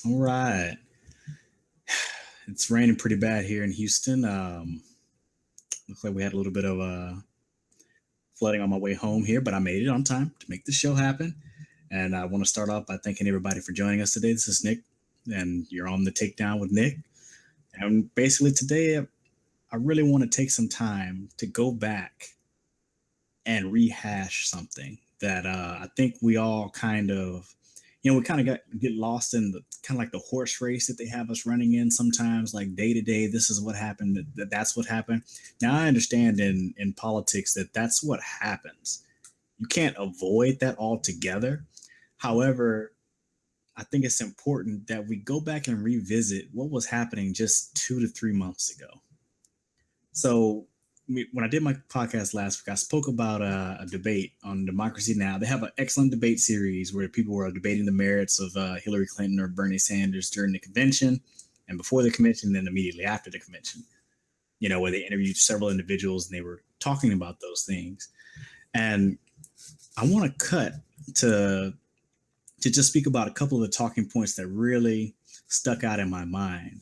All right. It's raining pretty bad here in Houston. Looks like we had a little bit of flooding on my way home here, but I made it on time to make the show happen. And I want to start off by thanking everybody for joining us today. This is Nick, and you're on the Takedown with Nick. And basically, today, I really want to take some time to go back and rehash something that I think we all kind of, we kind of get lost in the kind of like the horse race that they have us running in sometimes, like day to day. This is what happened. That's what happened. Now I understand in politics that that's what happens. You can't avoid that altogether. However, I think it's important that we go back and revisit what was happening just 2 to 3 months ago. So when I did my podcast last week, I spoke about a debate on Democracy Now! They have an excellent debate series where people were debating the merits of Hillary Clinton or Bernie Sanders during the convention and before the convention, and then immediately after the convention, where they interviewed several individuals and they were talking about those things. And I want to cut to just speak about a couple of the talking points that really stuck out in my mind.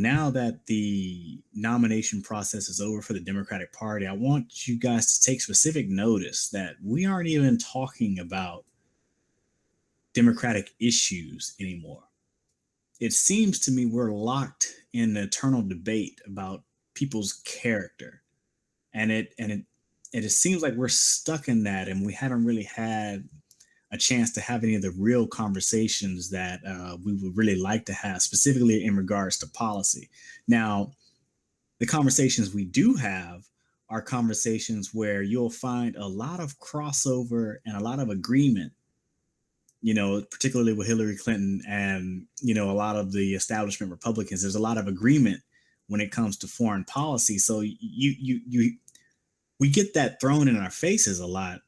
Now that the nomination process is over for the Democratic Party, I want you guys to take specific notice that we aren't even talking about Democratic issues anymore. It seems to me we're locked in an eternal debate about people's character. And it seems like we're stuck in that, and we haven't really had a chance to have any of the real conversations that we would really like to have, specifically in regards to policy. Now, the conversations we do have are conversations where you'll find a lot of crossover and a lot of agreement, particularly with Hillary Clinton and, a lot of the establishment Republicans. There's a lot of agreement when it comes to foreign policy. So we get that thrown in our faces a lot.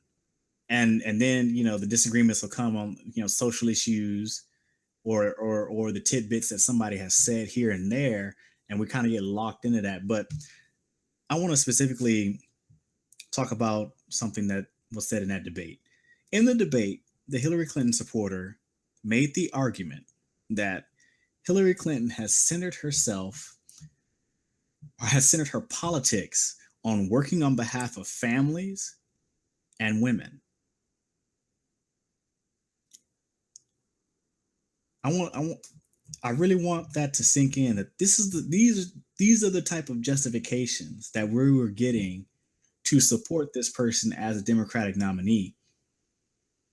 And then, the disagreements will come on, social issues or the tidbits that somebody has said here and there, and we kind of get locked into that. But I want to specifically talk about something that was said in that debate. In the debate, the Hillary Clinton supporter made the argument that Hillary Clinton has centered her politics on working on behalf of families and women. I really want that to sink in, that these are the type of justifications that we were getting to support this person as a Democratic nominee.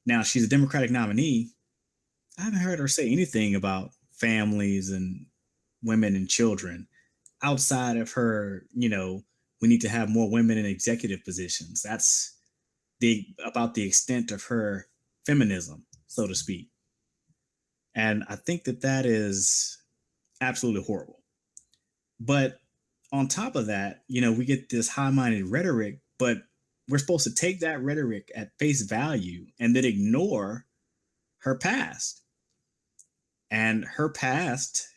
Now, she's a Democratic nominee. I haven't heard her say anything about families and women and children outside of her, we need to have more women in executive positions. That's about the extent of her feminism, so to speak. And I think that is absolutely horrible. But on top of that, we get this high-minded rhetoric, but we're supposed to take that rhetoric at face value and then ignore her past. And her past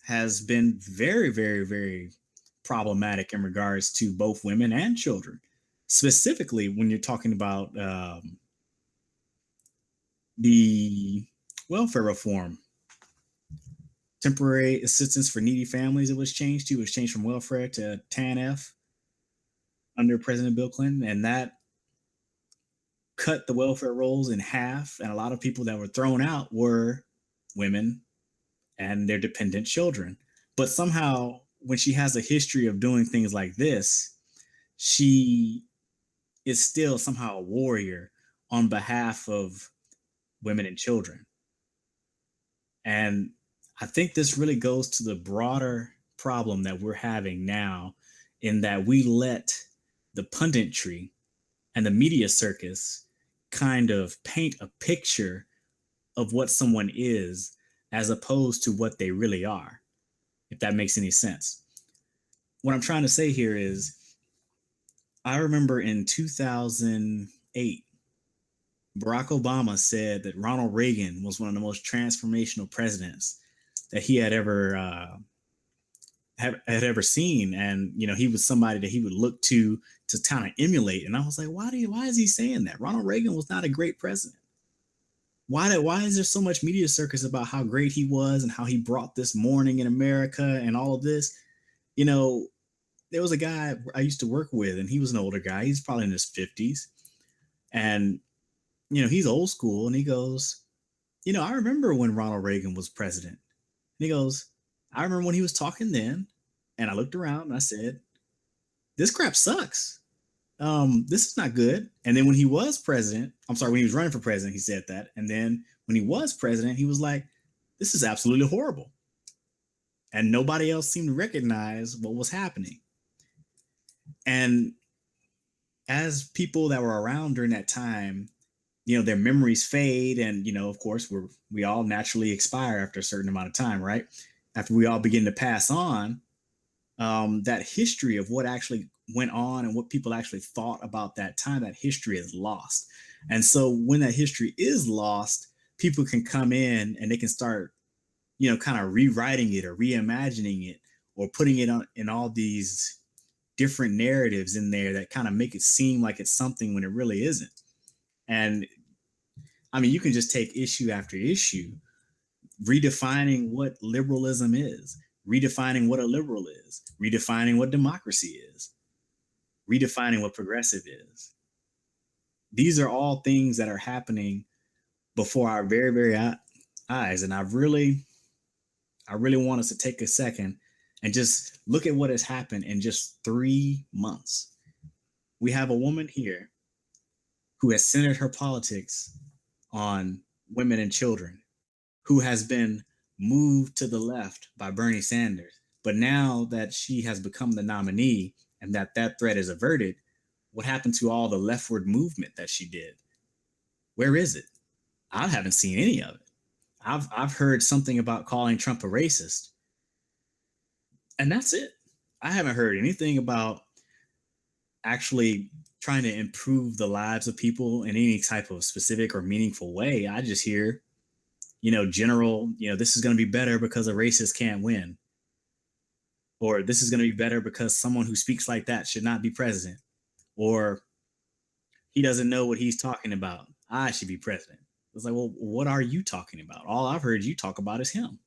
has been very, very, very problematic in regards to both women and children. Specifically, when you're talking about the welfare reform, temporary assistance for needy families, it was changed from welfare to TANF under President Bill Clinton, and that cut the welfare rolls in half. And a lot of people that were thrown out were women and their dependent children. But somehow, when she has a history of doing things like this, she is still somehow a warrior on behalf of women and children. And I think this really goes to the broader problem that we're having now, in that we let the punditry and the media circus kind of paint a picture of what someone is as opposed to what they really are, if that makes any sense. What I'm trying to say here is, I remember in 2008, Barack Obama said that Ronald Reagan was one of the most transformational presidents that he had ever seen, and he was somebody that he would look to kind of emulate. And I was like, why is he saying that? Ronald Reagan was not a great president. why is there so much media circus about how great he was and how he brought this morning in America and all of this? You know, there was a guy I used to work with, and he was an older guy. He's probably in his 50s. And, he's old school. And he goes, I remember when Ronald Reagan was president. And he goes, I remember when he was talking then. And I looked around and I said, this crap sucks. This is not good. And then when he was president, when he was running for president, he said that. And then when he was president, he was like, this is absolutely horrible. And nobody else seemed to recognize what was happening. And as people that were around during that time, their memories fade. And, of course, we all naturally expire after a certain amount of time, right? After we all begin to pass on, that history of what actually went on and what people actually thought about that time, that history is lost. And so when that history is lost, people can come in and they can start, kind of rewriting it or reimagining it or putting it on in all these different narratives in there that kind of make it seem like it's something when it really isn't. And I mean, you can just take issue after issue, redefining what liberalism is, redefining what a liberal is, redefining what democracy is, redefining what progressive is. These are all things that are happening before our very, very eyes. And I really want us to take a second and just look at what has happened in just 3 months. We have a woman here who has centered her politics on women and children, who has been moved to the left by Bernie Sanders. But now that she has become the nominee and that threat is averted, what happened to all the leftward movement that she did? Where is it? I haven't seen any of it. I've heard something about calling Trump a racist. And that's it. I haven't heard anything about actually trying to improve the lives of people in any type of specific or meaningful way. I just hear, general, this is going to be better because a racist can't win. Or this is going to be better because someone who speaks like that should not be president. Or he doesn't know what he's talking about. I should be president. It's like, well, what are you talking about? All I've heard you talk about is him.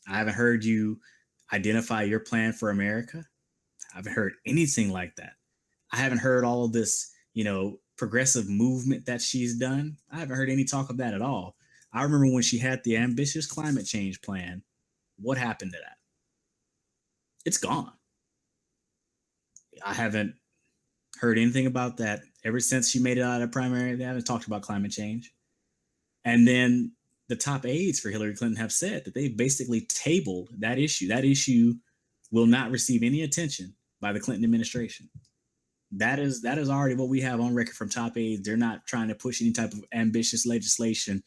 I haven't heard you identify your plan for America. I haven't heard anything like that. I haven't heard all of this, progressive movement that she's done. I haven't heard any talk of that at all. I remember when she had the ambitious climate change plan. What happened to that? It's gone. I haven't heard anything about that ever since she made it out of the primary. They haven't talked about climate change. And then the top aides for Hillary Clinton have said that they've basically tabled that issue. That issue will not receive any attention by the Clinton administration. That is already what we have on record from top aides. They're not trying to push any type of ambitious legislation.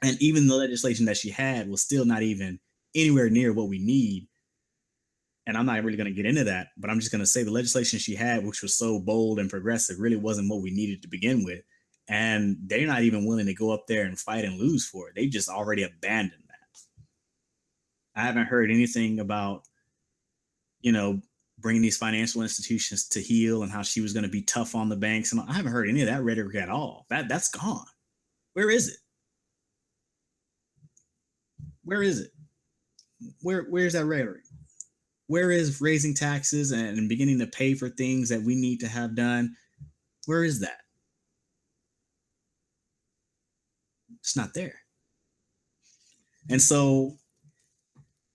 And even the legislation that she had was still not even anywhere near what we need. And I'm not really going to get into that, but I'm just going to say the legislation she had, which was so bold and progressive, really wasn't what we needed to begin with. And they're not even willing to go up there and fight and lose for it. They just already abandoned that. I haven't heard anything about, bringing these financial institutions to heel and how she was going to be tough on the banks. And I haven't heard any of that rhetoric at all. That's gone. Where is it? Where is it? Where's that rhetoric? Where is raising taxes and beginning to pay for things that we need to have done? Where is that? It's not there. And so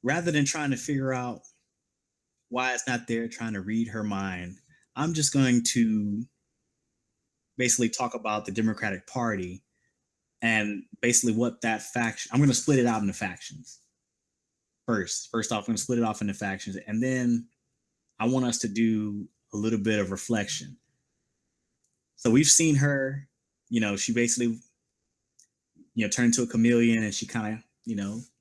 rather than trying to figure out why it's not there, trying to read her mind, I'm just going to basically talk about the Democratic Party and basically what that faction, I'm going to split it out into factions. First off, I'm going to split it off into factions. And then I want us to do a little bit of reflection. So we've seen her, she basically, turned into a chameleon, and she kind of,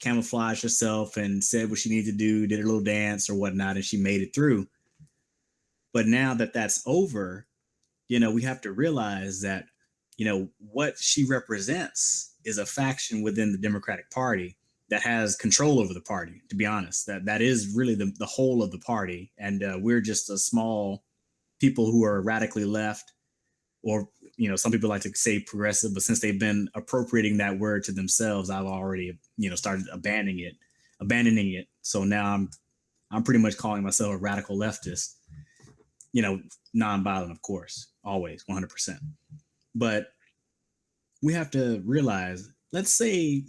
camouflaged herself and said what she needed to do, did her little dance or whatnot, and she made it through. But now that that's over, we have to realize that, what she represents is a faction within the Democratic Party that has control over the party, to be honest. That is really the whole of the party. And we're just a small people who are radically left, or some people like to say progressive, but since they've been appropriating that word to themselves, I've already, started abandoning it. So now I'm pretty much calling myself a radical leftist, nonviolent, of course, always 100%. But we have to realize, let's say,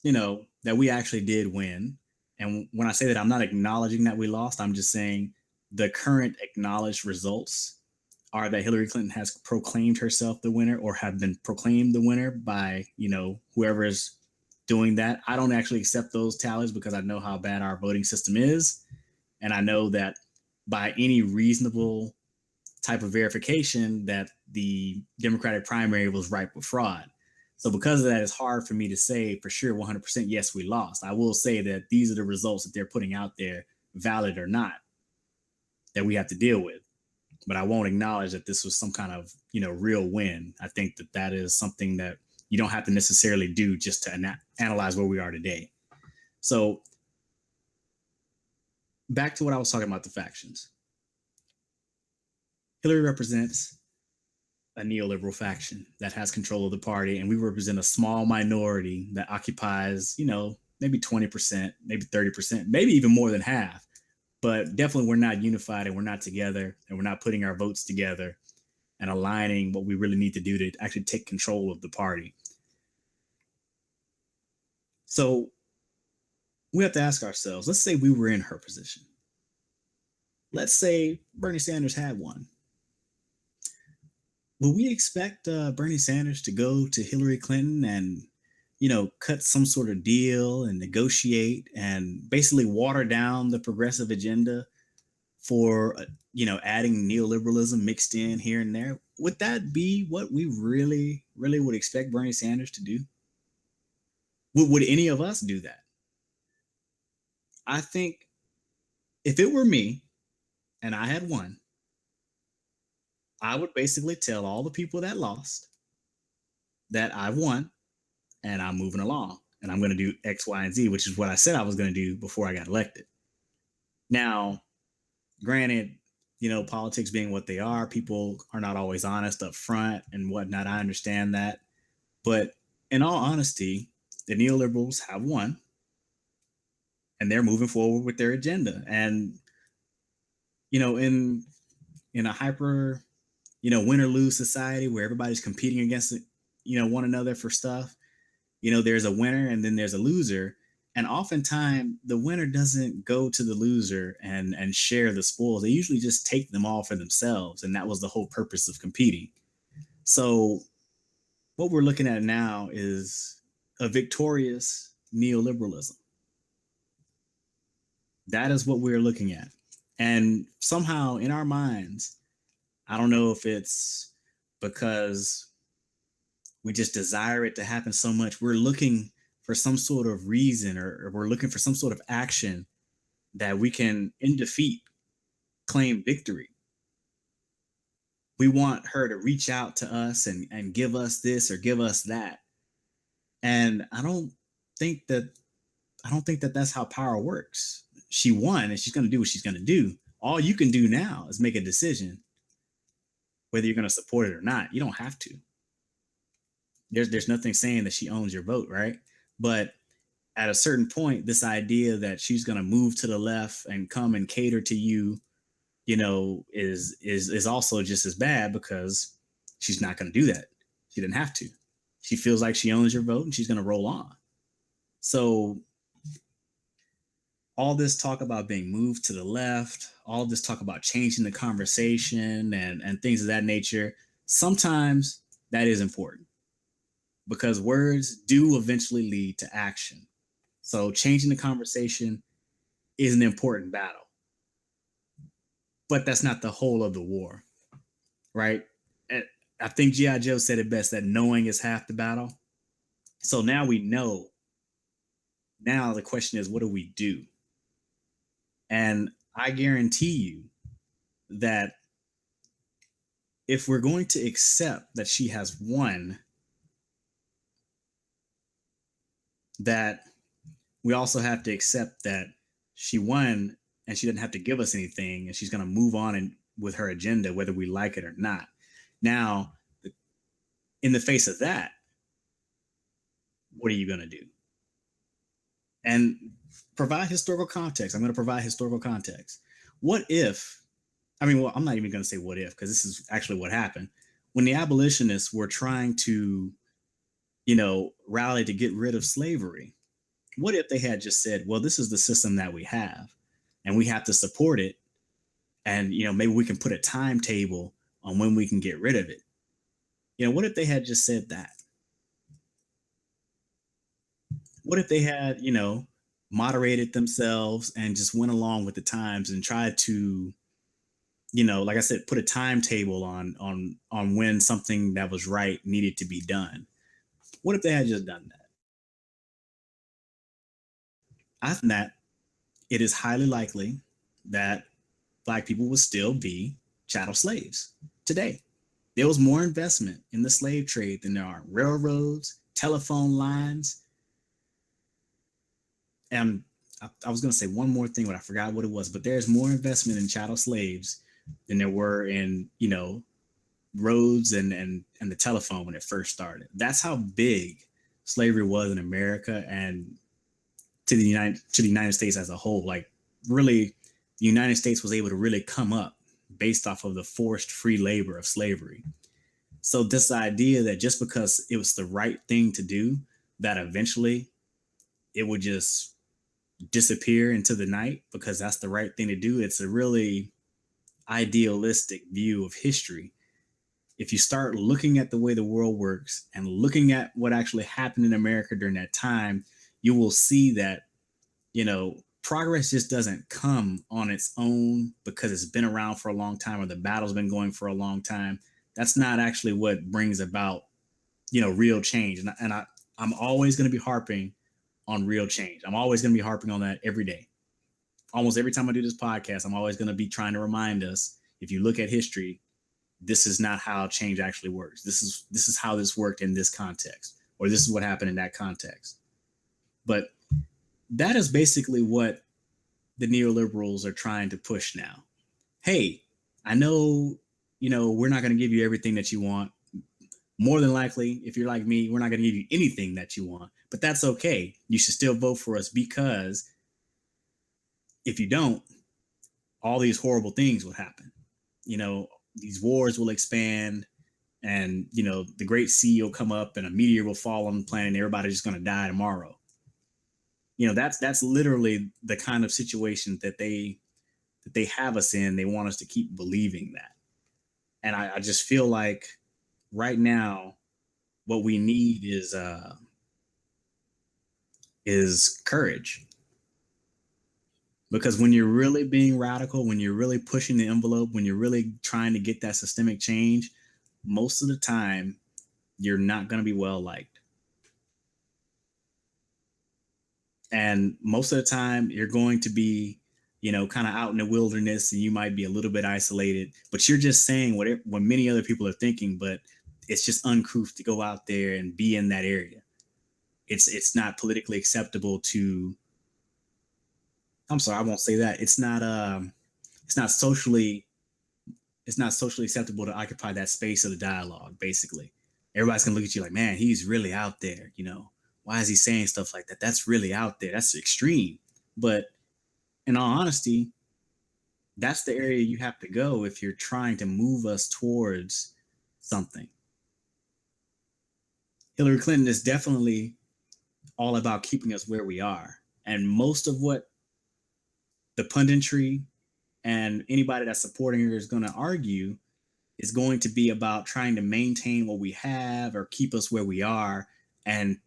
that we actually did win. And when I say that, I'm not acknowledging that we lost. I'm just saying the current acknowledged results are that Hillary Clinton has proclaimed herself the winner, or have been proclaimed the winner by, whoever is doing that. I don't actually accept those tallies because I know how bad our voting system is. And I know that by any reasonable type of verification that the Democratic primary was ripe with fraud. So because of that, it's hard for me to say for sure 100% yes, we lost. I will say that these are the results that they're putting out there, valid or not, that we have to deal with. But I won't acknowledge that this was some kind of, real win. I think that is something that you don't have to necessarily do just to analyze where we are today. So back to what I was talking about, the factions. Hillary represents a neoliberal faction that has control of the party, and we represent a small minority that occupies, maybe 20%, maybe 30%, maybe even more than half. But definitely we're not unified, and we're not together, and we're not putting our votes together and aligning what we really need to do to actually take control of the party. So we have to ask ourselves, let's say we were in her position. Let's say Bernie Sanders had won. Will we expect Bernie Sanders to go to Hillary Clinton and, cut some sort of deal and negotiate and basically water down the progressive agenda for, adding neoliberalism mixed in here and there? Would that be what we really, really would expect Bernie Sanders to do? Would any of us do that? I think if it were me and I had won, I would basically tell all the people that lost that I've won and I'm moving along and I'm going to do X, Y, and Z, which is what I said I was going to do before I got elected. Now, granted, politics being what they are, people are not always honest up front and whatnot. I understand that. But in all honesty, the neoliberals have won and they're moving forward with their agenda. And, in a hyper, win or lose society where everybody's competing against, one another for stuff, there's a winner and then there's a loser. And oftentimes the winner doesn't go to the loser and share the spoils. They usually just take them all for themselves. And that was the whole purpose of competing. So what we're looking at now is a victorious neoliberalism. That is what we're looking at. And somehow in our minds, I don't know if it's because we just desire it to happen so much, we're looking for some sort of reason, or we're looking for some sort of action that we can, in defeat, claim victory. We want her to reach out to us and give us this or give us that. And I don't think that that's how power works. She won and she's going to do what she's going to do. All you can do now is make a decision whether you're going to support it or not. You don't have to. There's nothing saying that she owns your vote, right? But at a certain point, this idea that she's going to move to the left and come and cater to you, is also just as bad, because she's not going to do that. She didn't have to. She feels like she owns your vote and she's going to roll on. So all this talk about being moved to the left, all this talk about changing the conversation and things of that nature, sometimes that is important because words do eventually lead to action. So changing the conversation is an important battle. But that's not the whole of the war, right? And I think G.I. Joe said it best, that knowing is half the battle. So now we know. Now the question is, what do we do? And I guarantee you that if we're going to accept that she has won, that we also have to accept that she won and she doesn't have to give us anything, and she's going to move on with her agenda, whether we like it or not. Now, in the face of that, what are you going to do? And provide historical context. I'm going to provide historical context. What if, I mean, well, I'm not even going to say what if, because this is actually what happened. When the abolitionists were trying to, rally to get rid of slavery, what if they had just said, well, this is the system that we have and we have to support it. And, maybe we can put a timetable on when we can get rid of it. What if they had just said that? What if they had, moderated themselves and just went along with the times and tried to, like I said, put a timetable on when something that was right needed to be done? What if they had just done that? I think that it is highly likely that Black people would still be chattel slaves today. There was more investment in the slave trade than there are railroads, telephone lines. And I was going to say one more thing, but I forgot what it was. But there's more investment in chattel slaves than there were in, roads and the telephone when it first started. That's how big slavery was in America and to the United States as a whole. Like, really, the United States was able to really come up based off of the forced free labor of slavery. So this idea that just because it was the right thing to do, that eventually it would just disappear into the night because that's the right thing to do, it's a really idealistic view of history. If you start looking at the way the world works and looking at what actually happened in America during that time, you will see that, progress just doesn't come on its own because it's been around for a long time or the battle's been going for a long time. That's not actually what brings about, real change. I'm always going to be harping on real change. I'm always going to be harping on that every day. Almost every time I do this podcast, I'm always going to be trying to remind us, if you look at history, this is not how change actually works. This is how this worked in this context, or this is what happened in that context. But that is basically what the neoliberals are trying to push now. Hey, I know, we're not going to give you everything that you want. More than likely, if you're like me, we're not going to give you anything that you want, but that's okay. You should still vote for us, because if you don't, all these horrible things will happen. These wars will expand, and, the great sea will come up and a meteor will fall on the planet and everybody's just going to die tomorrow. That's literally the kind of situation that they have us in. They want us to keep believing that. And I just feel like right now, what we need is courage. Because when you're really being radical, when you're really pushing the envelope, when you're really trying to get that systemic change, most of the time, you're not going to be well liked. And most of the time, you're going to be, kind of out in the wilderness, and you might be a little bit isolated, but you're just saying what many other people are thinking, but it's just uncouth to go out there and be in that area. It's not politically acceptable to, I'm sorry, I won't say that. It's not socially acceptable to occupy that space of the dialogue. Basically, everybody's gonna look at you like, man, he's really out there. Why is he saying stuff like that? That's really out there. That's extreme. But in all honesty, that's the area you have to go if you're trying to move us towards something. Hillary Clinton is definitely all about keeping us where we are. And most of what the punditry and anybody that's supporting her is going to argue is going to be about trying to maintain what we have or keep us where we are, and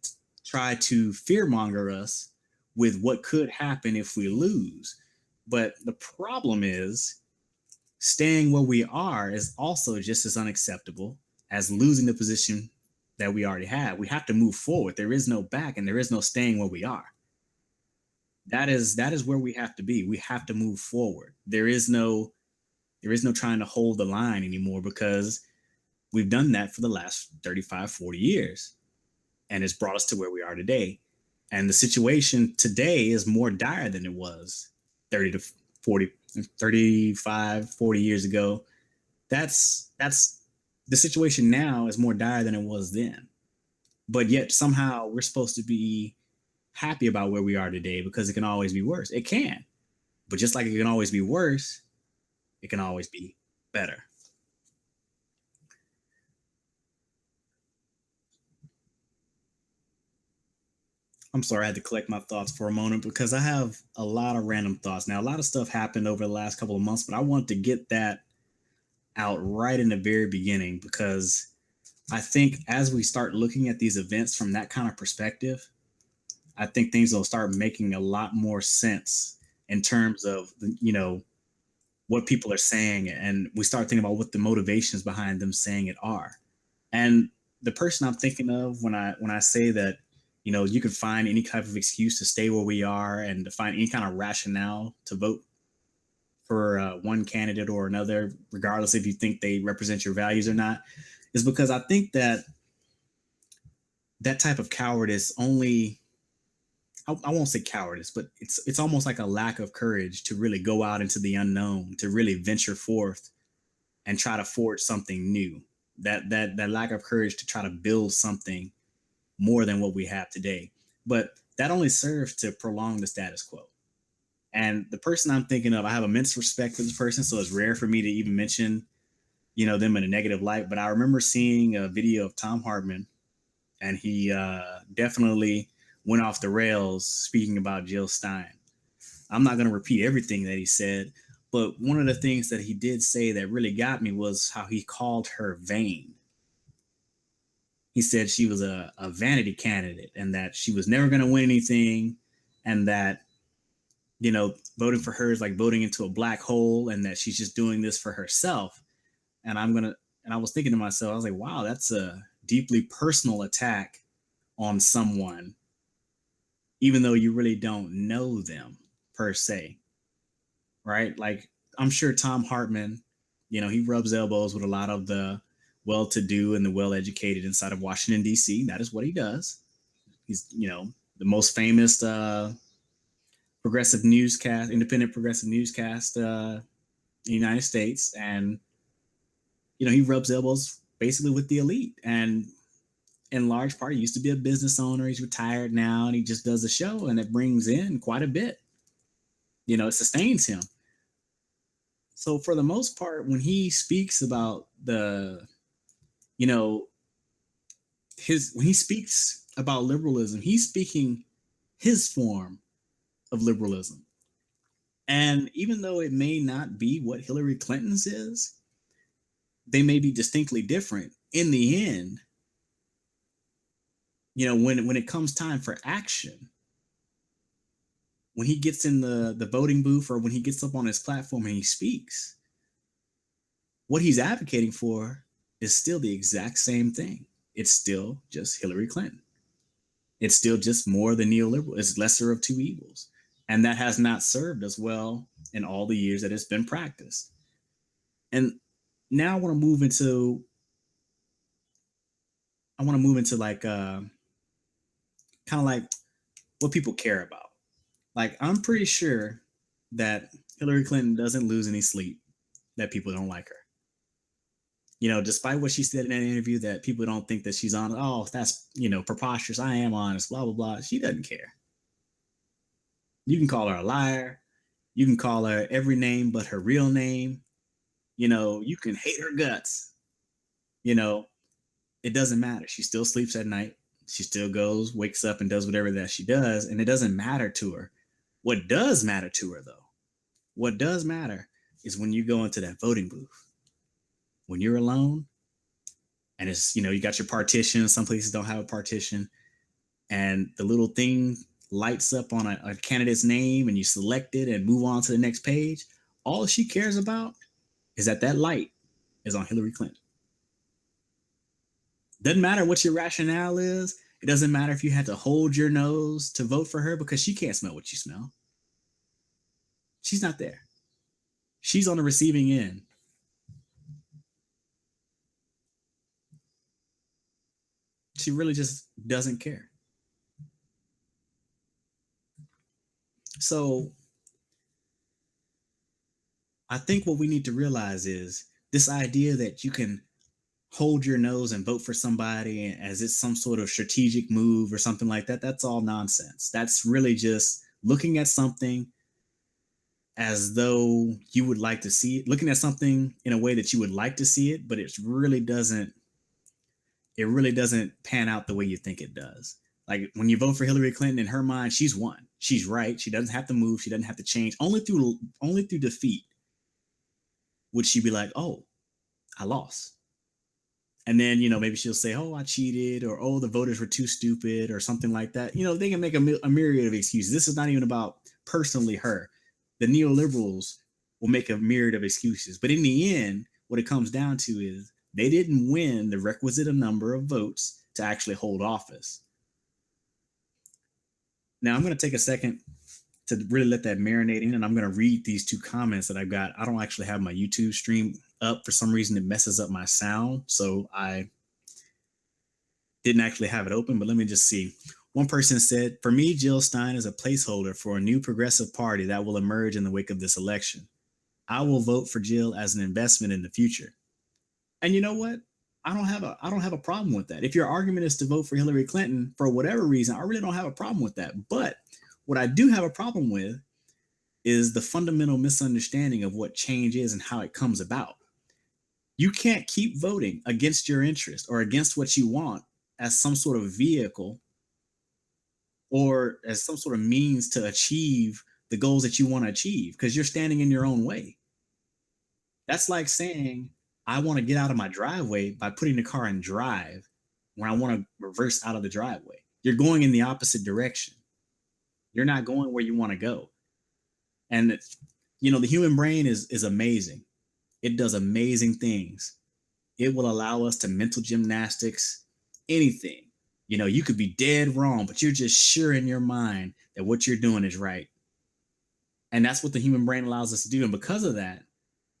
try to fearmonger us with what could happen if we lose. But the problem is, staying where we are is also just as unacceptable as losing the position that we already have. We have to move forward. There is no back, and there is no staying where we are. That is where we have to be. We have to move forward. There is no trying to hold the line anymore, because we've done that for the last 35, 40 years, and it's brought us to where we are today. And the situation today is more dire than it was 30 to 40, 35, 40 years ago. That's the situation now is more dire than it was then. But yet somehow we're supposed to be happy about where we are today because it can always be worse. It can. But just like it can always be worse, it can always be better. I'm sorry, I had to collect my thoughts for a moment because I have a lot of random thoughts. Now, a lot of stuff happened over the last couple of months, but I want to get that out right in the very beginning because I think as we start looking at these events from that kind of perspective, I think things will start making a lot more sense in terms of, what people are saying, and we start thinking about what the motivations behind them saying it are. And the person I'm thinking of when I say that, you can find any type of excuse to stay where we are and to find any kind of rationale to vote for one candidate or another, regardless if you think they represent your values or not, is because I think that that type of cowardice only, I won't say cowardice, but it's almost like a lack of courage to really go out into the unknown, to really venture forth and try to forge something new. That lack of courage to try to build something more than what we have today. But that only serves to prolong the status quo. And the person I'm thinking of, I have immense respect for this person, so it's rare for me to even mention, them in a negative light. But I remember seeing a video of Tom Hartman, and he definitely went off the rails speaking about Jill Stein. I'm not going to repeat everything that he said, but one of the things that he did say that really got me was how he called her vain. He said she was a vanity candidate and that she was never going to win anything, and that, voting for her is like voting into a black hole, and that she's just doing this for herself. And and I was thinking to myself, I was like, wow, that's a deeply personal attack on someone, even though you really don't know them per se, right? Like, I'm sure Tom Hartman, he rubs elbows with a lot of the well to do and the well educated inside of Washington, D.C. That is what he does. He's, the most famous progressive newscast, independent progressive newscast in the United States. And, he rubs elbows basically with the elite. And in large part, he used to be a business owner. He's retired now and he just does the show, and it brings in quite a bit. It sustains him. So for the most part, when he speaks about you know, when he speaks about liberalism, he's speaking his form of liberalism. And even though it may not be what Hillary Clinton's is, they may be distinctly different. In the end, when it comes time for action, when he gets in the voting booth or when he gets up on his platform and he speaks, what he's advocating for is still the exact same thing. It's still just Hillary Clinton. It's still just more the neoliberal. It's lesser of two evils. And that has not served us well in all the years that it's been practiced. And now I want to move into like kind of like what people care about. Like, I'm pretty sure that Hillary Clinton doesn't lose any sleep that people don't like her. Despite what she said in that interview, that people don't think that she's on, oh, that's, preposterous. I am honest, blah, blah, blah. She doesn't care. You can call her a liar. You can call her every name but her real name. You can hate her guts. You know, it doesn't matter. She still sleeps at night. She still goes, wakes up, and does whatever that she does. And it doesn't matter to her. What does matter to her, though, what does matter is when you go into that voting booth, when you're alone, and it's, you got your partition. Some places don't have a partition. And the little thing lights up on a candidate's name and you select it and move on to the next page. All she cares about is that light is on Hillary Clinton. Doesn't matter what your rationale is. It doesn't matter if you had to hold your nose to vote for her because she can't smell what you smell. She's not there. She's on the receiving end. She really just doesn't care. So I think what we need to realize is this idea that you can hold your nose and vote for somebody as it's some sort of strategic move or something like that, that's all nonsense. That's really just looking at something as though you would like to see it, looking at something in a way that you would like to see it, but it really doesn't pan out the way you think it does. Like when you vote for Hillary Clinton, in her mind, she's won. She's right. She doesn't have to move. She doesn't have to change. Only through defeat would she be like, "Oh, I lost." And then, maybe she'll say, "Oh, I cheated," or "Oh, the voters were too stupid," or something like that. They can make a myriad of excuses. This is not even about personally her. The neoliberals will make a myriad of excuses. But in the end, what it comes down to is they didn't win the requisite number of votes to actually hold office. Now, I'm going to take a second to really let that marinate in, and I'm going to read these two comments that I've got. I don't actually have my YouTube stream up. For some reason, it messes up my sound. So I didn't actually have it open, but let me just see. One person said, "For me, Jill Stein is a placeholder for a new progressive party that will emerge in the wake of this election. I will vote for Jill as an investment in the future." And you know what? I don't have a problem with that. If your argument is to vote for Hillary Clinton for whatever reason, I really don't have a problem with that. But what I do have a problem with is the fundamental misunderstanding of what change is and how it comes about. You can't keep voting against your interest or against what you want as some sort of vehicle or as some sort of means to achieve the goals that you want to achieve because you're standing in your own way. That's like saying, I want to get out of my driveway by putting the car in drive when I want to reverse out of the driveway. You're going in the opposite direction. You're not going where you want to go. And the human brain is amazing. It does amazing things. It will allow us to mental gymnastics, anything. You could be dead wrong, but you're just sure in your mind that what you're doing is right. And that's what the human brain allows us to do. And because of that,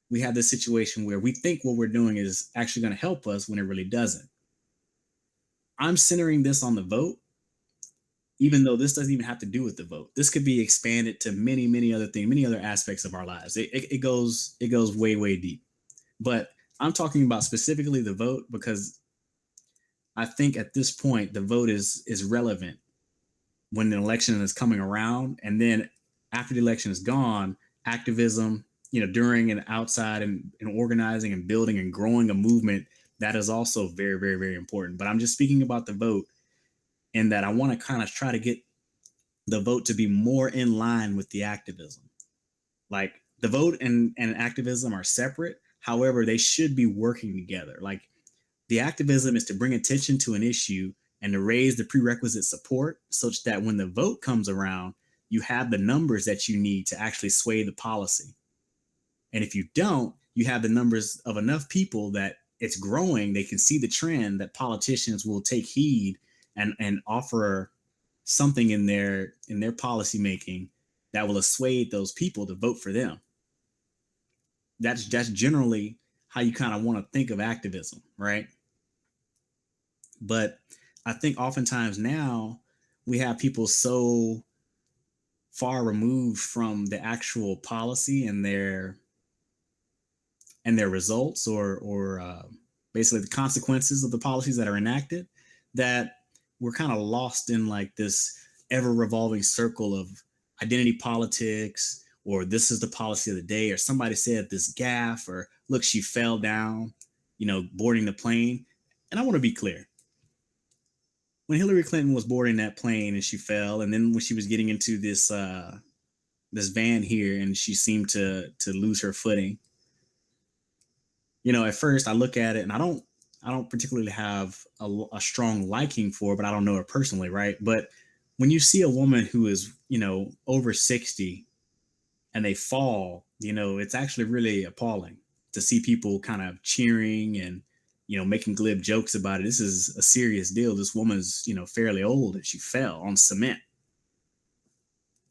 we have this situation where we think what we're doing is actually going to help us when it really doesn't. I'm centering this on the vote, even though this doesn't even have to do with the vote. This could be expanded to many, many other things, many other aspects of our lives. It goes way, way deep. But I'm talking about specifically the vote because I think at this point the vote is relevant when the election is coming around, and then after the election is gone, activism, during and outside and organizing and building and growing a movement, that is also very, very, very important. But I'm just speaking about the vote in that I want to kind of try to get the vote to be more in line with the activism. Like the vote and activism are separate. However, they should be working together. Like the activism is to bring attention to an issue and to raise the prerequisite support such that when the vote comes around, you have the numbers that you need to actually sway the policy. And if you don't, you have the numbers of enough people that it's growing. They can see the trend that politicians will take heed and offer something in their policy making that will assuade those people to vote for them. That's generally how you kind of want to think of activism, right? But I think oftentimes now we have people so far removed from the actual policy and their results or basically the consequences of the policies that are enacted that we're kind of lost in like this ever revolving circle of identity politics, or this is the policy of the day, or somebody said this gaffe, or look, she fell down, boarding the plane. And I want to be clear, when Hillary Clinton was boarding that plane and she fell, and then when she was getting into this van here and she seemed to lose her footing, at first I look at it and I don't particularly have a strong liking for her, but I don't know her personally, right? But when you see a woman who is, over 60 and they fall, it's actually really appalling to see people kind of cheering and, making glib jokes about it. This is a serious deal. This woman's, fairly old and she fell on cement.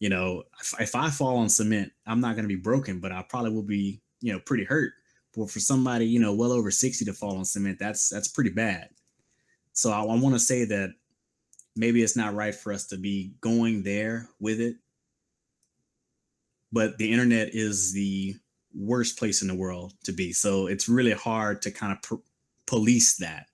If I fall on cement, I'm not going to be broken, but I probably will be, pretty hurt. But for somebody, well over 60 to fall on cement, that's pretty bad. So I want to say that maybe it's not right for us to be going there with it. But the internet is the worst place in the world to be. So it's really hard to kind of police that.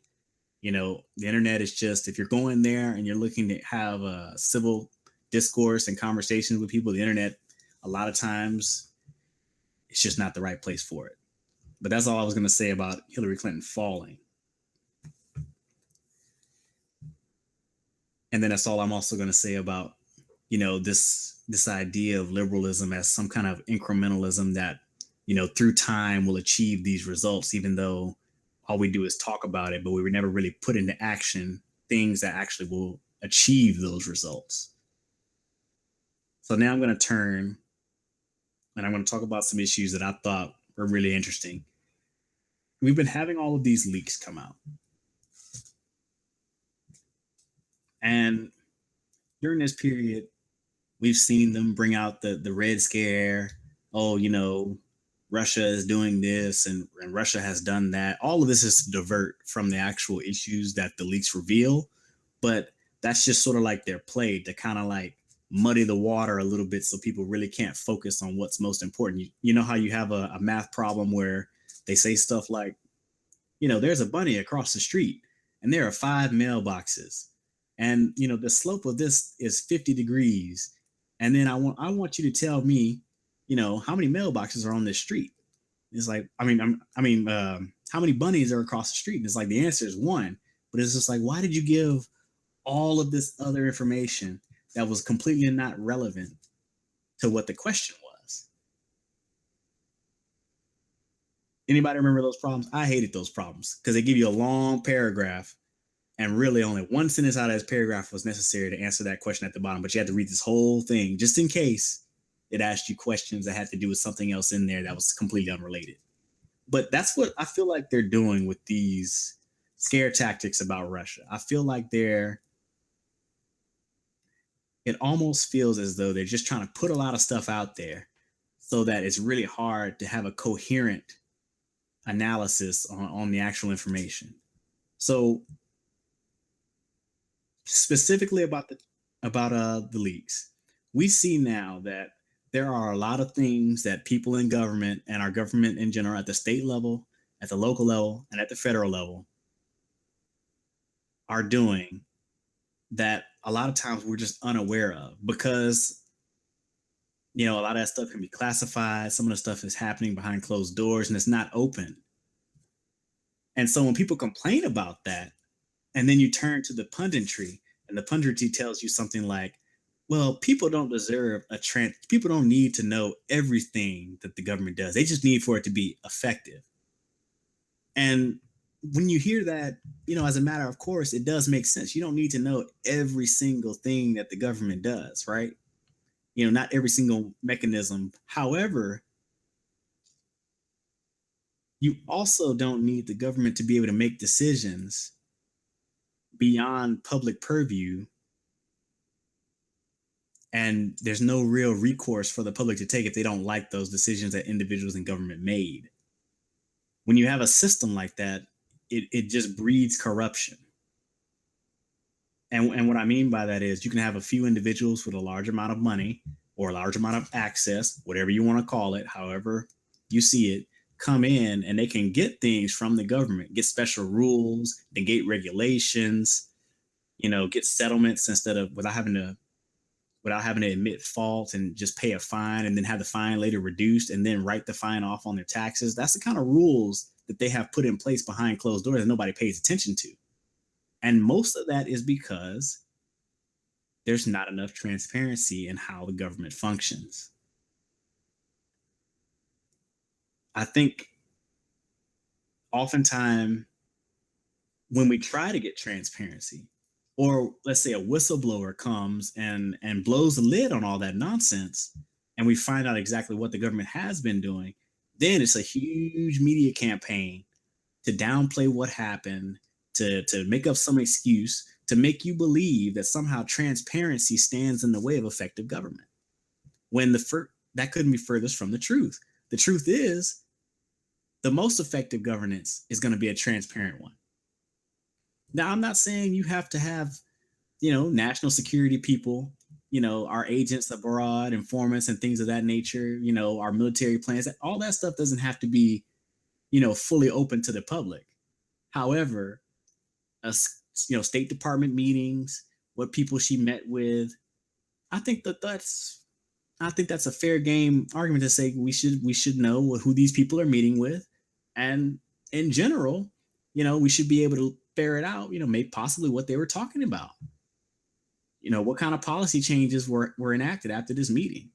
The internet is just, if you're going there and you're looking to have a civil discourse and conversations with people, the internet, a lot of times, it's just not the right place for it. But that's all I was going to say about Hillary Clinton falling. And then that's all I'm also going to say about, this idea of liberalism as some kind of incrementalism that, through time will achieve these results, even though all we do is talk about it, but we were never really put into action things that actually will achieve those results. So now I'm going to turn and I'm going to talk about some issues that I thought were really interesting. We've been having all of these leaks come out. And during this period, we've seen them bring out the Red Scare. Oh, Russia is doing this and Russia has done that. All of this is to divert from the actual issues that the leaks reveal. But that's just sort of like their play to kind of like muddy the water a little bit so people really can't focus on what's most important. You know how you have a math problem where they say stuff like, there's a bunny across the street and there are 5 mailboxes. And, the slope of this is 50 degrees. And then I want you to tell me, how many mailboxes are on this street? It's like, how many bunnies are across the street? And it's like, the answer is 1. But it's just like, why did you give all of this other information that was completely not relevant to what the question was? Anybody remember those problems? I hated those problems because they give you a long paragraph and really only one sentence out of this paragraph was necessary to answer that question at the bottom. But you had to read this whole thing just in case it asked you questions that had to do with something else in there that was completely unrelated. But that's what I feel like they're doing with these scare tactics about Russia. I feel like it almost feels as though they're just trying to put a lot of stuff out there so that it's really hard to have a coherent analysis on the actual information. So specifically about the leaks, we see now that there are a lot of things that people in government and our government in general at the state level, at the local level, and at the federal level are doing that a lot of times we're just unaware of because, a lot of that stuff can be classified. Some of the stuff is happening behind closed doors and it's not open. And so when people complain about that, and then you turn to the punditry, and the punditry tells you something like, well, people don't need to know everything that the government does. They just need for it to be effective. And when you hear that, as a matter of course, it does make sense. You don't need to know every single thing that the government does, right? Not every single mechanism. However, you also don't need the government to be able to make decisions beyond public purview, and there's no real recourse for the public to take if they don't like those decisions that individuals in government made. When you have a system like that, it just breeds corruption. And what I mean by that is you can have a few individuals with a large amount of money or a large amount of access, whatever you want to call it, however you see it, come in and they can get things from the government, get special rules, negate regulations, get settlements without having to admit fault and just pay a fine and then have the fine later reduced and then write the fine off on their taxes. That's the kind of rules that they have put in place behind closed doors that nobody pays attention to. And most of that is because there's not enough transparency in how the government functions. I think oftentimes when we try to get transparency, or let's say a whistleblower comes and blows the lid on all that nonsense, and we find out exactly what the government has been doing, then it's a huge media campaign to downplay what happened, to make up some excuse, to make you believe that somehow transparency stands in the way of effective government. When that couldn't be furthest from the truth. The truth is, the most effective governance is going to be a transparent one. Now, I'm not saying you have to have, national security people, our agents abroad, informants, and things of that nature, our military plans. All that stuff doesn't have to be, fully open to the public. However, State Department meetings, what people she met with, I think that's a fair game argument to say we should know who these people are meeting with, and in general, we should be able to ferret out, maybe possibly what they were talking about. What kind of policy changes were enacted after this meeting?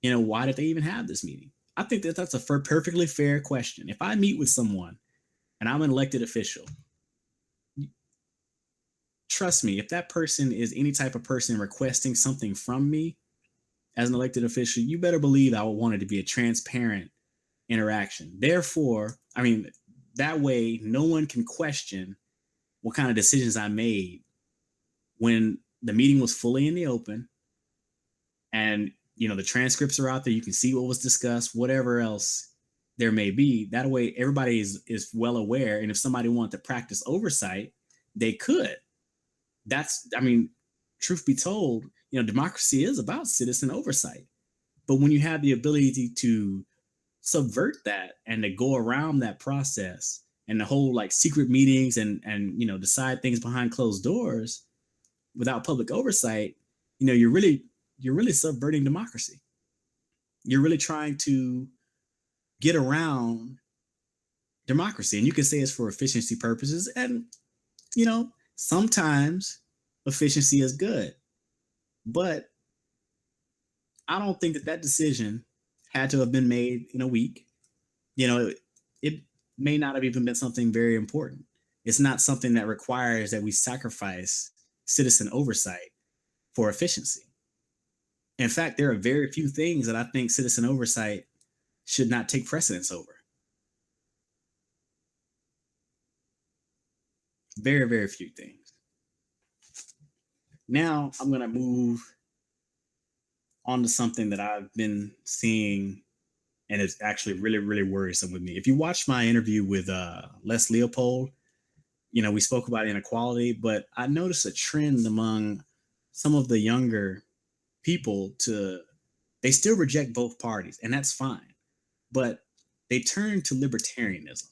Why did they even have this meeting? I think that's a perfectly fair question. If I meet with someone and I'm an elected official, trust me, if that person is any type of person requesting something from me as an elected official, you better believe I would want it to be a transparent interaction. Therefore, that way no one can question what kind of decisions I made when the meeting was fully in the open, and the transcripts are out there. You can see what was discussed, whatever else there may be. That way everybody is well aware, and if somebody wanted to practice oversight, they could. Truth be told, democracy is about citizen oversight. But when you have the ability to subvert that and to go around that process and the whole like secret meetings and decide things behind closed doors without public oversight, you're really subverting democracy. You're really trying to get around democracy. And you can say it's for efficiency purposes, and sometimes efficiency is good, but I don't think that decision had to have been made in a week. It may not have even been something very important. It's not something that requires that we sacrifice citizen oversight for efficiency. In fact, there are very few things that I think citizen oversight should not take precedence over. Very, very few things. Now I'm going to move on to something that I've been seeing, and it's actually really, really worrisome with me. If you watch my interview with Les Leopold, we spoke about inequality, but I noticed a trend among some of the younger people they still reject both parties, and that's fine, but they turn to libertarianism.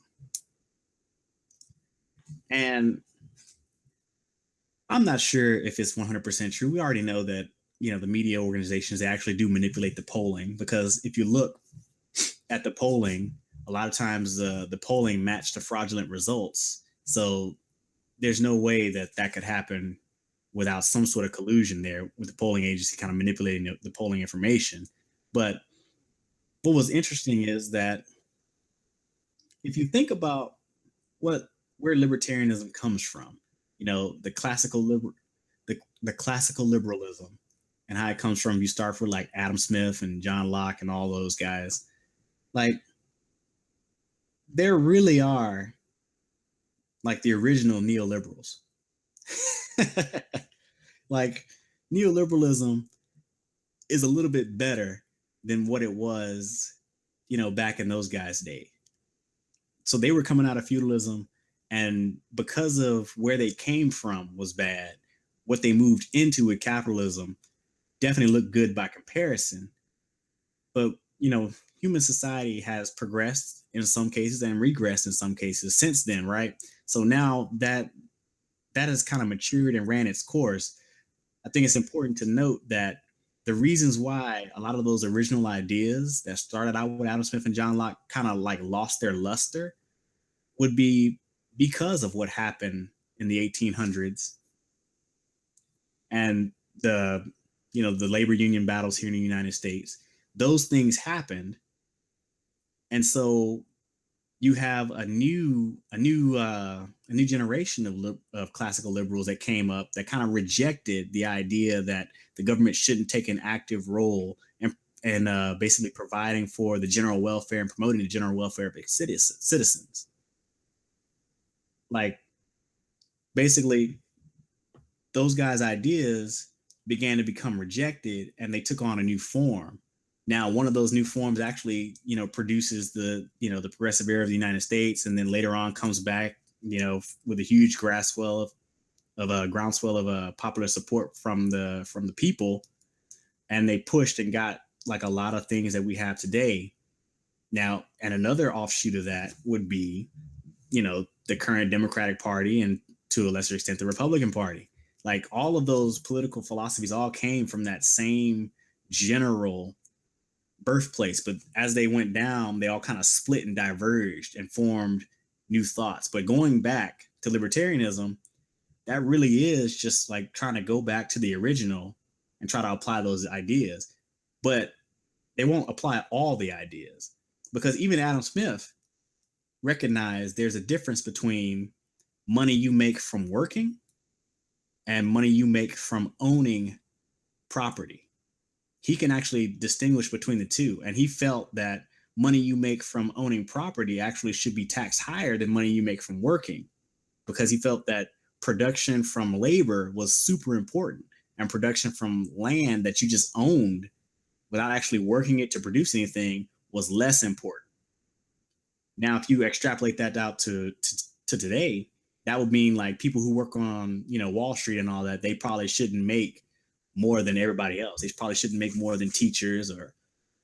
And I'm not sure if it's 100% true. We already know that, the media organizations, they actually do manipulate the polling, because if you look at the polling, a lot of times the polling matched the fraudulent results. So there's no way that could happen without some sort of collusion there with the polling agency kind of manipulating the polling information. But what was interesting is that if you think about where libertarianism comes from, the classical liberalism, and how it comes from, you start with like Adam Smith and John Locke and all those guys. Like, there really are like the original neoliberals. Like, neoliberalism is a little bit better than what it was, back in those guys' day. So they were coming out of feudalism, and because of where they came from was bad, what they moved into with capitalism definitely looked good by comparison. But, human society has progressed in some cases and regressed in some cases since then, right? So now that has kind of matured and ran its course, I think it's important to note that the reasons why a lot of those original ideas that started out with Adam Smith and John Locke kind of like lost their luster would be because of what happened in the 1800s and the labor union battles here in the United States. Those things happened, and so you have a new generation of classical liberals that came up that kind of rejected the idea that the government shouldn't take an active role and basically providing for the general welfare and promoting the general welfare of citizens. Like, basically, those guys' ideas began to become rejected, and they took on a new form. Now, one of those new forms actually, produces the progressive era of the United States, and then later on comes back, with a huge groundswell of popular support from the people, and they pushed and got like a lot of things that we have today. Now, and another offshoot of that would be the current Democratic Party and to a lesser extent the Republican Party. Like all of those political philosophies all came from that same general birthplace, but as they went down, they all kind of split and diverged and formed new thoughts. But going back to libertarianism, that really is just like trying to go back to the original and try to apply those ideas. But they won't apply all the ideas because even Adam Smith recognized there's a difference between money you make from working and money you make from owning property. He can actually distinguish between the two. And he felt that money you make from owning property actually should be taxed higher than money you make from working, because he felt that production from labor was super important and production from land that you just owned without actually working it to produce anything was less important. Now, if you extrapolate that out to today, that would mean like people who work on, Wall Street and all that, they probably shouldn't make more than everybody else. They probably shouldn't make more than teachers or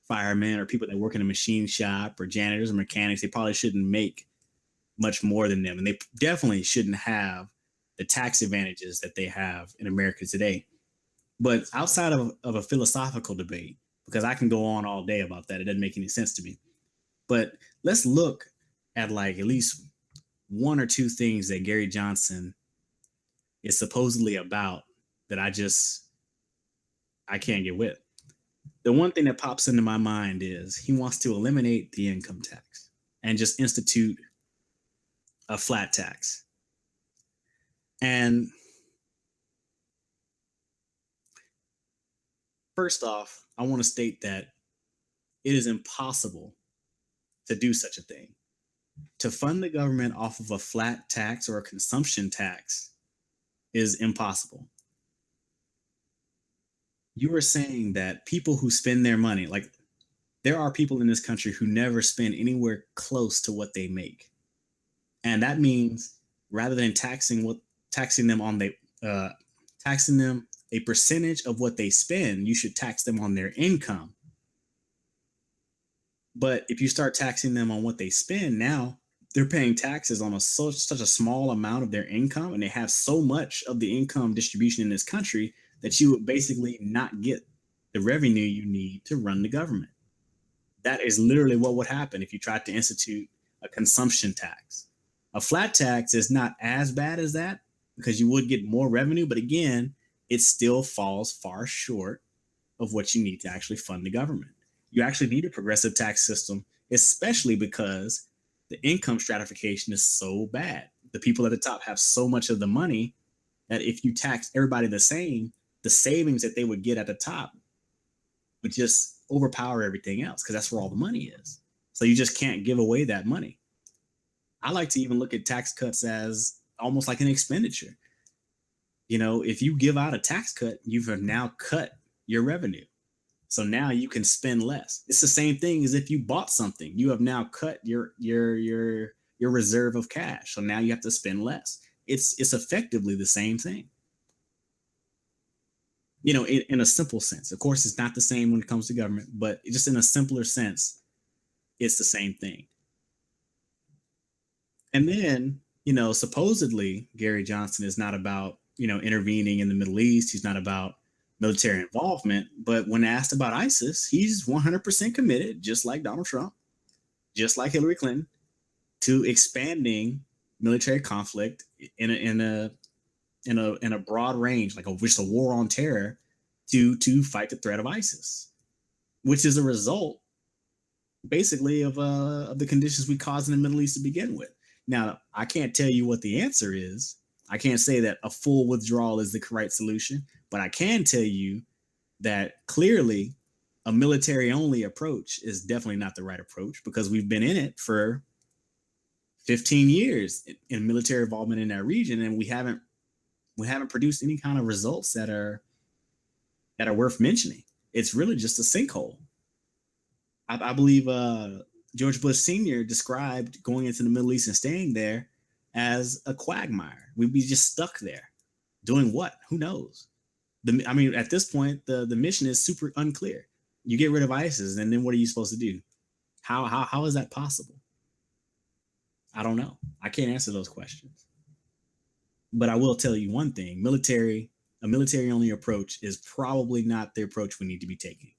firemen or people that work in a machine shop or janitors or mechanics. They probably shouldn't make much more than them. And they definitely shouldn't have the tax advantages that they have in America today. But outside of a philosophical debate, because I can go on all day about that, it doesn't make any sense to me. But let's look at like at least one or two things that Gary Johnson is supposedly about that I can't get with. The one thing that pops into my mind is he wants to eliminate the income tax and just institute a flat tax. And first off, I want to state that it is impossible to do such a thing. To fund the government off of a flat tax or a consumption tax is impossible. You were saying that people who spend their money, like there are people in this country who never spend anywhere close to what they make. And that means rather than taxing them a percentage of what they spend, you should tax them on their income. But if you start taxing them on what they spend, now they're paying taxes on such a small amount of their income, and they have so much of the income distribution in this country that you would basically not get the revenue you need to run the government. That is literally what would happen if you tried to institute a consumption tax. A flat tax is not as bad as that because you would get more revenue, but again, it still falls far short of what you need to actually fund the government. You actually need a progressive tax system, especially because the income stratification is so bad. The people at the top have so much of the money that if you tax everybody the same, the savings that they would get at the top would just overpower everything else because that's where all the money is. So you just can't give away that money. I like to even look at tax cuts as almost like an expenditure. If you give out a tax cut, you've now cut your revenue. So now you can spend less. It's the same thing as if you bought something. You have now cut your reserve of cash. So now you have to spend less. It's effectively the same thing. In a simple sense. Of course, it's not the same when it comes to government, but just in a simpler sense, it's the same thing. And then, supposedly Gary Johnson is not about, intervening in the Middle East. He's not about military involvement. But when asked about ISIS, he's 100% committed, just like Donald Trump, just like Hillary Clinton, to expanding military conflict in a broad range, like just a war on terror to fight the threat of ISIS, which is a result basically of the conditions we caused in the Middle East to begin with. Now, I can't tell you what the answer is. I can't say that a full withdrawal is the correct solution, but I can tell you that clearly a military-only approach is definitely not the right approach because we've been in it for 15 years in military involvement in that region, and we haven't produced any kind of results that are worth mentioning. It's really just a sinkhole. I believe George Bush Sr. described going into the Middle East and staying there as a quagmire. We'd be just stuck there. Doing what? Who knows? At this point, the mission is super unclear. You get rid of ISIS, and then what are you supposed to do? How is that possible? I don't know. I can't answer those questions. But I will tell you one thing: a military only approach is probably not the approach we need to be taking.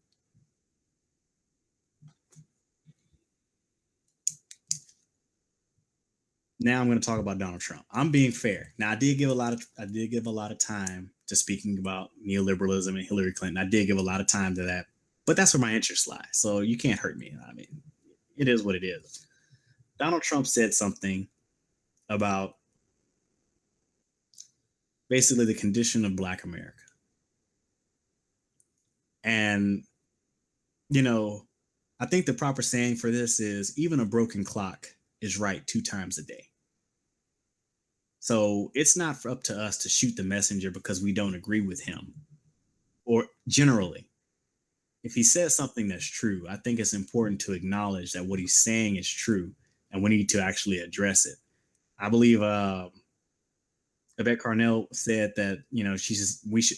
Now I'm going to talk about Donald Trump. I'm being fair. Now I did give a lot of time to speaking about neoliberalism and Hillary Clinton. I did give a lot of time to that, but that's where my interest lies. So you can't hurt me. I mean, it is what it is. Donald Trump said something about basically the condition of Black America, and you know, I think the proper saying for this is even a broken clock is right 2 times a day. So it's not up to us to shoot the messenger because we don't agree with him. Or generally, if he says something that's true, I think it's important to acknowledge that what he's saying is true and we need to actually address it. I believe Yvette Carnell said that,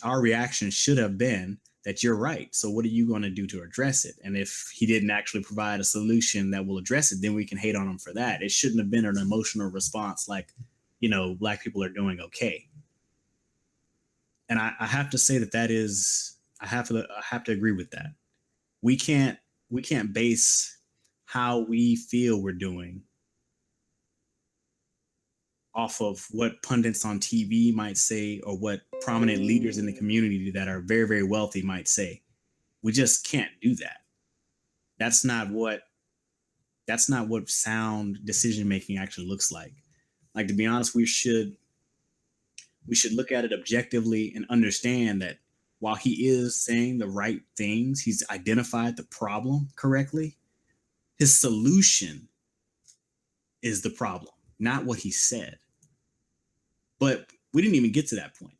our reaction should have been that you're right. So what are you going to do to address it? And if he didn't actually provide a solution that will address it, then we can hate on him for that. It shouldn't have been an emotional response like, Black people are doing okay. And I have to say that is I have to agree with that. We can't base how we feel we're doing off of what pundits on TV might say or what prominent leaders in the community that are very, very wealthy might say. We just can't do that. That's not what sound decision making actually looks like. Like, to be honest, we should look at it objectively and understand that while he is saying the right things, he's identified the problem correctly. His solution is the problem, not what he said. But we didn't even get to that point.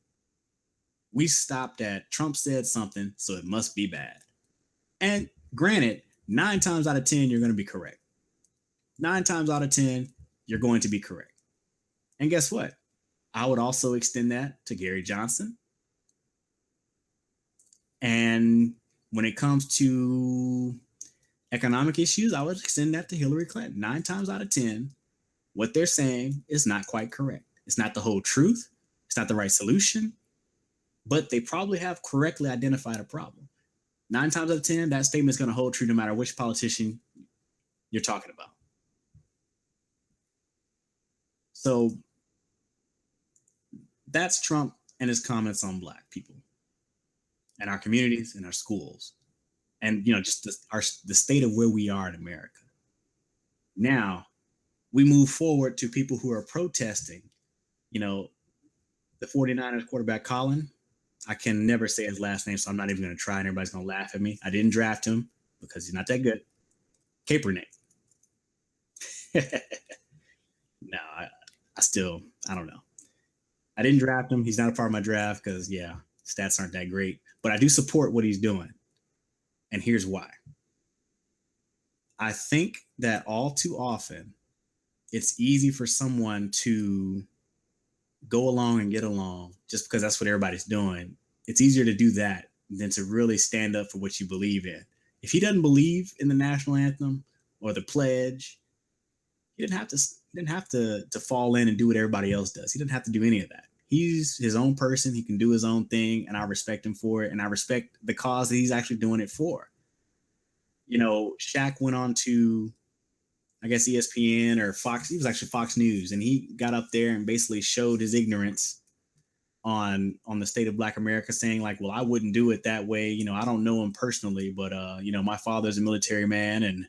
We stopped at Trump said something, so it must be bad. And granted, 9 times out of 10, you're going to be correct. 9 times out of 10, you're going to be correct. And guess what? I would also extend that to Gary Johnson. And when it comes to economic issues, I would extend that to Hillary Clinton. 9 times out of 10, what they're saying is not quite correct. It's not the whole truth. It's not the right solution, but they probably have correctly identified a problem. 9 times out of 10, that statement is going to hold true no matter which politician you're talking about. So that's Trump and his comments on Black people and our communities and our schools, and just the state of where we are in America. Now we move forward to people who are protesting. The 49ers quarterback Colin, I can never say his last name, so I'm not even going to try, and everybody's going to laugh at me. I didn't draft him because he's not that good. Kaepernick. No, I don't know. I didn't draft him. He's not a part of my draft because, stats aren't that great. But I do support what he's doing. And here's why. I think that all too often, it's easy for someone to go along and get along just because that's what everybody's doing. It's easier to do that than to really stand up for what you believe in. If he doesn't believe in the national anthem or the pledge, he didn't have to fall in and do what everybody else does. He didn't have to do any of that. He's his own person. He can do his own thing, and I respect him for it. And I respect the cause that he's actually doing it for. Shaq went on to, I guess, ESPN or Fox. He was actually Fox News, and he got up there and basically showed his ignorance on the state of Black America, saying like, well, I wouldn't do it that way. I don't know him personally, but my father's a military man, and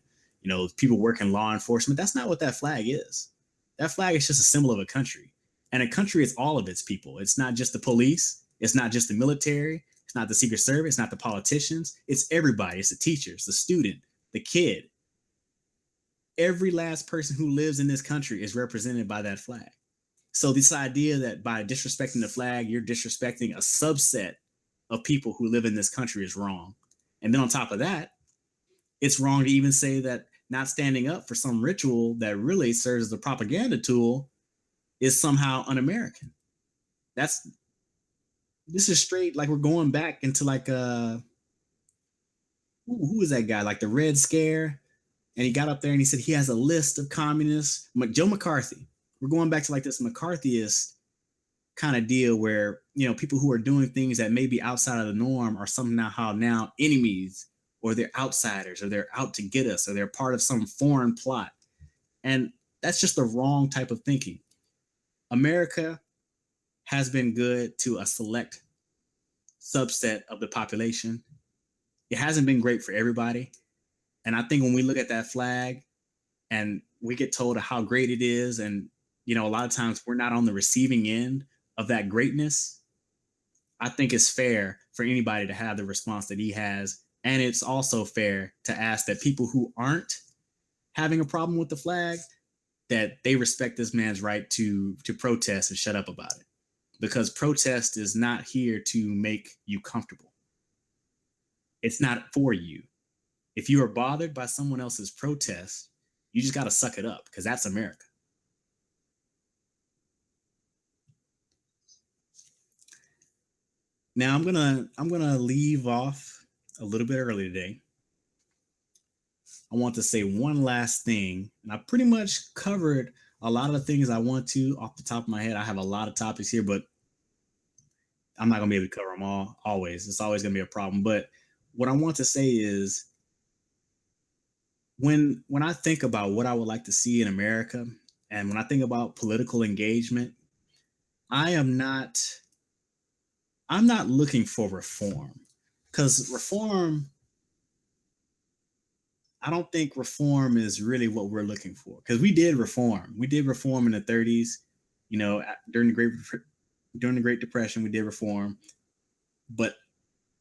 people work in law enforcement. That's not what that flag is. That flag is just a symbol of a country, and a country is all of its people. It's not just the police. It's not just the military. It's not the Secret Service. It's not the politicians. It's everybody. It's the teachers, the student, the kid. Every last person who lives in this country is represented by that flag. So this idea that by disrespecting the flag, you're disrespecting a subset of people who live in this country is wrong. And then on top of that, it's wrong to even say that not standing up for some ritual that really serves as a propaganda tool is somehow un-American. This is straight, like we're going back into like who is that guy? Like the Red Scare. And he got up there and he said he has a list of communists. Joe McCarthy. We're going back to like this McCarthyist kind of deal where, you know, people who are doing things that may be outside of the norm are somehow now enemies, or they're outsiders, or they're out to get us, or they're part of some foreign plot. And that's just the wrong type of thinking. America has been good to a select subset of the population. It hasn't been great for everybody. And I think when we look at that flag and we get told how great it is, and, you know, a lot of times we're not on the receiving end of that greatness, I think it's fair for anybody to have the response that he has. And it's also fair to ask that people who aren't having a problem with the flag, that they respect this man's right to protest and shut up about it. Because protest is not here to make you comfortable. It's not for you. If you are bothered by someone else's protest, you just got to suck it up, because that's America. Now I'm gonna leave off a little bit early today. I want to say one last thing, and I pretty much covered a lot of the things I want to off the top of my head. I have a lot of topics here, but I'm not gonna be able to cover them all. Always, it's always gonna be a problem. But what I want to say is, when I think about what I would like to see in America, and when I think about political engagement, I am not I'm not looking for reform, because reform, I don't think reform is really what we're looking for, because we did reform. We did reform in the 30s, you know, during the Great Depression, we did reform, but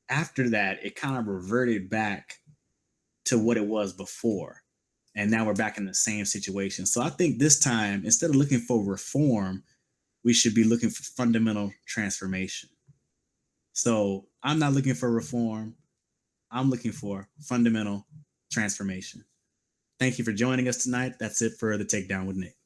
after that, it kind of reverted back to what it was before, and now we're back in the same situation. So I think this time, instead of looking for reform, we should be looking for fundamental transformation. So I'm not looking for reform. I'm looking for fundamental transformation. Thank you for joining us tonight. That's it for the Takedown with Nick.